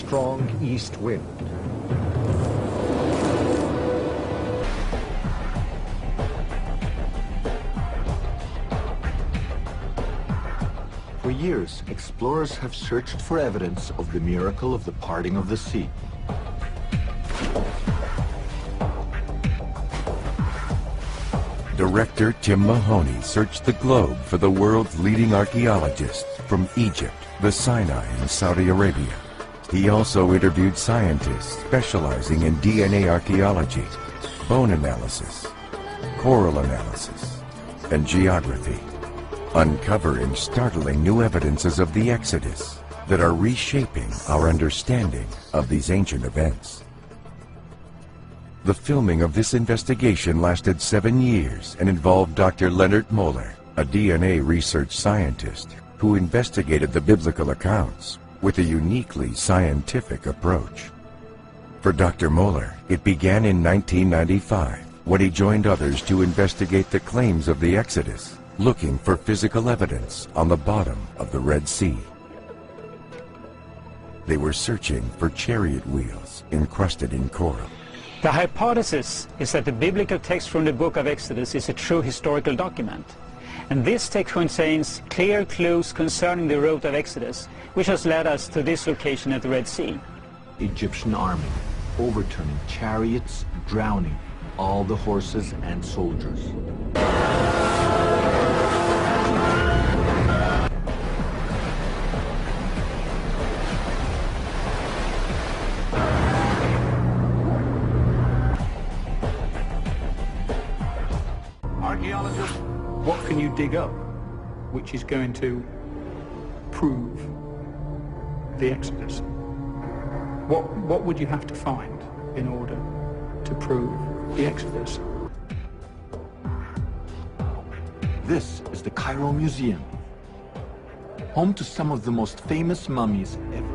strong east wind. For years, explorers have searched for evidence of the miracle of the parting of the sea. Director Tim Mahoney searched the globe for the world's leading archaeologists from Egypt, the Sinai, and Saudi Arabia. He also interviewed scientists specializing in DNA archaeology, bone analysis, coral analysis, and geography, uncovering startling new evidences of the Exodus that are reshaping our understanding of these ancient events. The filming of this investigation lasted 7 years and involved Dr. Leonard Moeller, a DNA research scientist who investigated the biblical accounts with a uniquely scientific approach. For Dr. Moeller, it began in 1995 when he joined others to investigate the claims of the Exodus, looking for physical evidence on the bottom of the Red Sea. They were searching for chariot wheels encrusted in coral. The hypothesis is that the biblical text from the book of Exodus is a true historical document. And this text contains clear clues concerning the route of Exodus, which has led us to this location at the Red Sea. Egyptian army, overturning chariots, drowning all the horses and soldiers. Archaeologists, what can you dig up which is going to prove the Exodus? What would you have to find in order to prove the Exodus? This is the Cairo Museum, home to some of the most famous mummies ever.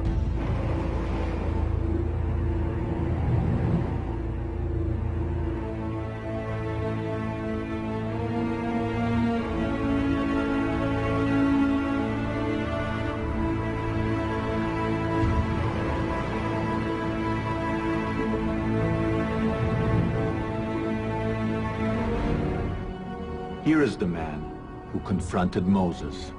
Here is the man who confronted Moses.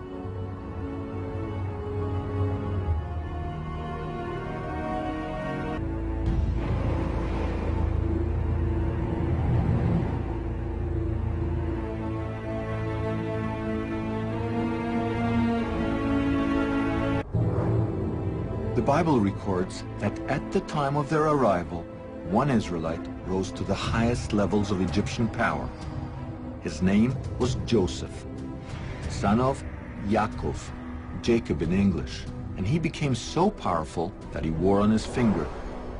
The Bible records that at the time of their arrival, one Israelite rose to the highest levels of Egyptian power. His name was Joseph, son of Yaakov, Jacob in English, and he became so powerful that he wore on his finger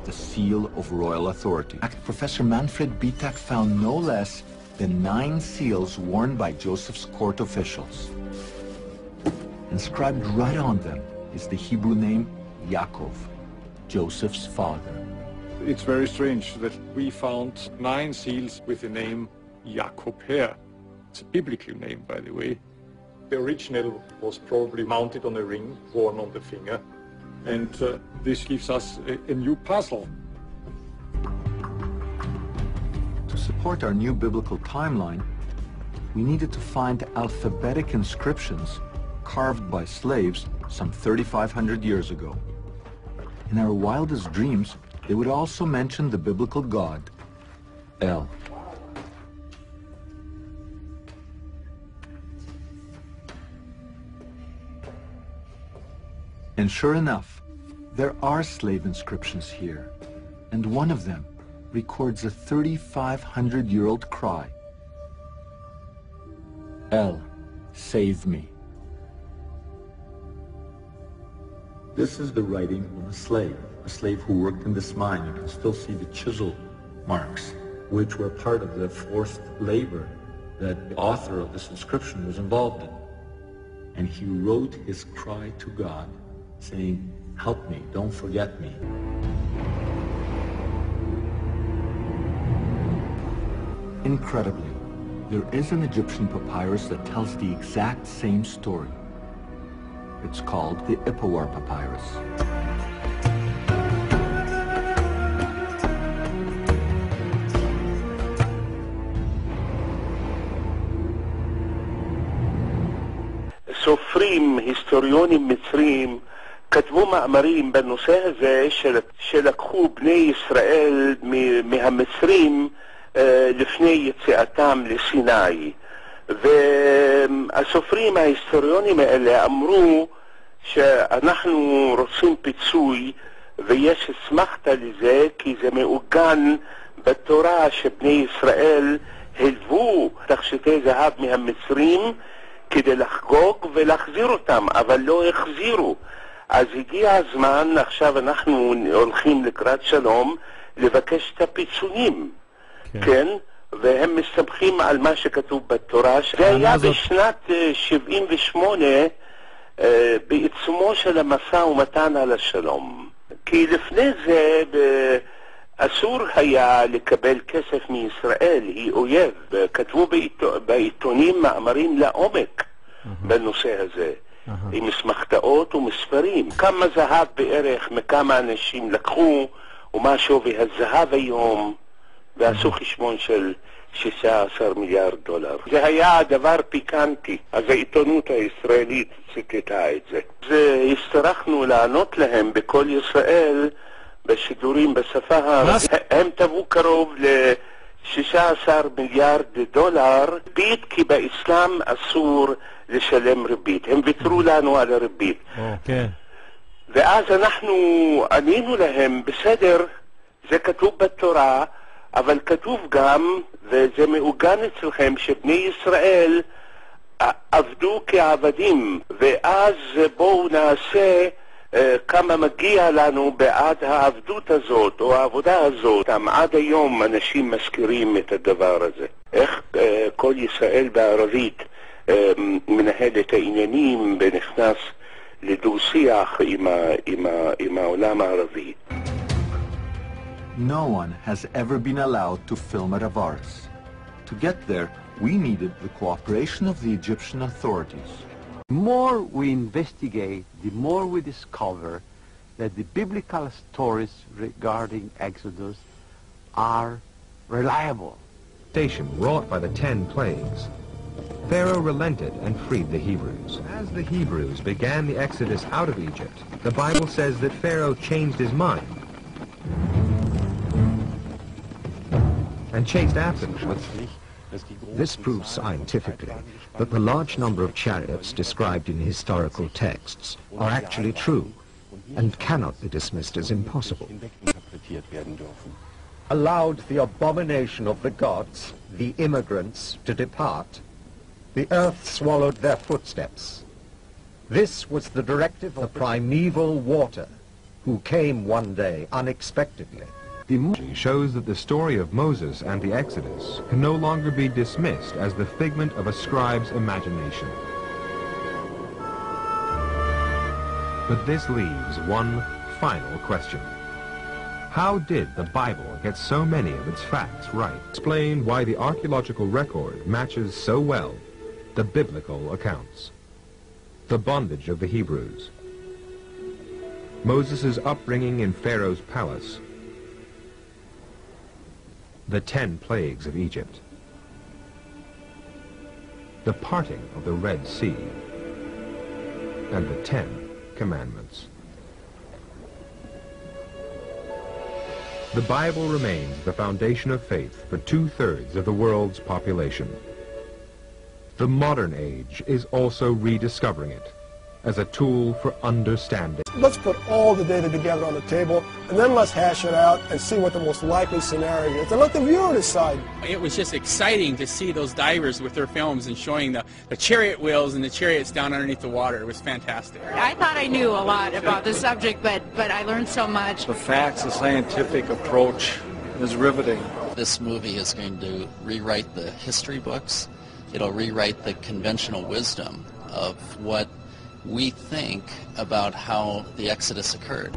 the seal of royal authority. Professor Manfred Bitak found no less than 9 seals worn by Joseph's court officials. Inscribed right on them is the Hebrew name Yaakov, Joseph's father. It's very strange that we found 9 seals with the name Jacob here. It's a biblical name, by the way. The original was probably mounted on a ring worn on the finger, and this gives us a new puzzle. To support our new biblical timeline, we needed to find alphabetic inscriptions carved by slaves some 3,500 years ago. In our wildest dreams, they would also mention the biblical god, El. And sure enough, there are slave inscriptions here, and one of them records a 3,500-year-old cry. El, save me. This is the writing of a slave who worked in this mine. You can still see the chisel marks, which were part of the forced labor that the author of this inscription was involved in. And he wrote his cry to God, saying, "Help me, don't forget me." Incredibly, there is an Egyptian papyrus that tells the exact same story. It's called the Ipuwer Papyrus. סופרים, היסטוריונים מצרים, כתבו מאמרים בנושא הזה שלקחו בני ישראל מהמצרים לפני יציאתם לסיני. והסופרים ההיסטוריונים האלה אמרו שאנחנו רוצים פיצוי, ויש אסמכתה לזה, כי זה מעוגן בתורה שבני ישראל הלוו תכשיטי זהב מהמצרים כדי לחגוג ולהחזיר אותם, אבל לא החזירו. אז הגיע הזמן, עכשיו אנחנו הולכים לקראת שלום, לבקש את הפיצויים, כן? והם מסתמכים על מה שכתוב בתורה. זה היה בשנת 78, בעיצומו של המשא ומתן על השלום. כי לפני זה אסור היה לקבל כסף מישראל, היא אויב. כתבו בעיתונים מאמרים לעומק בנושא הזה, עם מסמכתאות ומספרים. כמה זהב בערך מכמה אנשים לקחו, ומה שווי הזהב היום, ועשו חשבון של 16 מיליארד דולר. זה היה דבר פיקנטי, אז העיתונות הישראלית ציטטה את זה. הצטרכנו לענות להם בכל ישראל בשידורים בשפה הערבית. הם תבעו קרוב ל-16 מיליארד דולר ריבית, כי באסלאם אסור לשלם ריבית. הם ויתרו לנו על הריבית. ואז אנחנו ענינו להם, בסדר, זה כתוב בתורה, אבל כתוב גם, וזה מעוגן אצלכם, שבני ישראל עבדו כעבדים, ואז בואו נעשה כמה מגיע לנו בעד העבדות הזאת, או העבודה הזאת. עד היום אנשים מזכירים את הדבר הזה. איך כל ישראל בערבית מנהל את העניינים ונכנס לדו-שיח עם העולם הערבי. No one has ever been allowed to film at Avaris. To get there, we needed the cooperation of the Egyptian authorities. The more we investigate, the more we discover that the biblical stories regarding Exodus are reliable. Wrought by the 10 plagues, Pharaoh relented and freed the Hebrews. As the Hebrews began the exodus out of Egypt, the Bible says that Pharaoh changed his mind and chased after them. This proves scientifically that the large number of chariots described in historical texts are actually true and cannot be dismissed as impossible. Allowed the abomination of the gods, the immigrants, to depart, the earth swallowed their footsteps. This was the directive of the primeval water, who came one day unexpectedly. Shows that the story of Moses and the Exodus can no longer be dismissed as the figment of a scribe's imagination. But this leaves one final question. How did the Bible get so many of its facts right? Explain why the archaeological record matches so well the biblical accounts. The bondage of the Hebrews, Moses' upbringing in Pharaoh's palace, the 10 plagues of Egypt, the parting of the Red Sea, and the 10 commandments. The Bible remains the foundation of faith for 2/3 of the world's population. The modern age is also rediscovering it as a tool for understanding. Let's put all the data together on the table, and then let's hash it out and see what the most likely scenario is, and let the viewer decide. It was just exciting to see those divers with their films and showing the chariot wheels and the chariots down underneath the water. It was fantastic. I thought I knew a lot about the subject, but I learned so much. The facts, the scientific approach is riveting. This movie is going to rewrite the history books. It'll rewrite the conventional wisdom of what we think about how the Exodus occurred.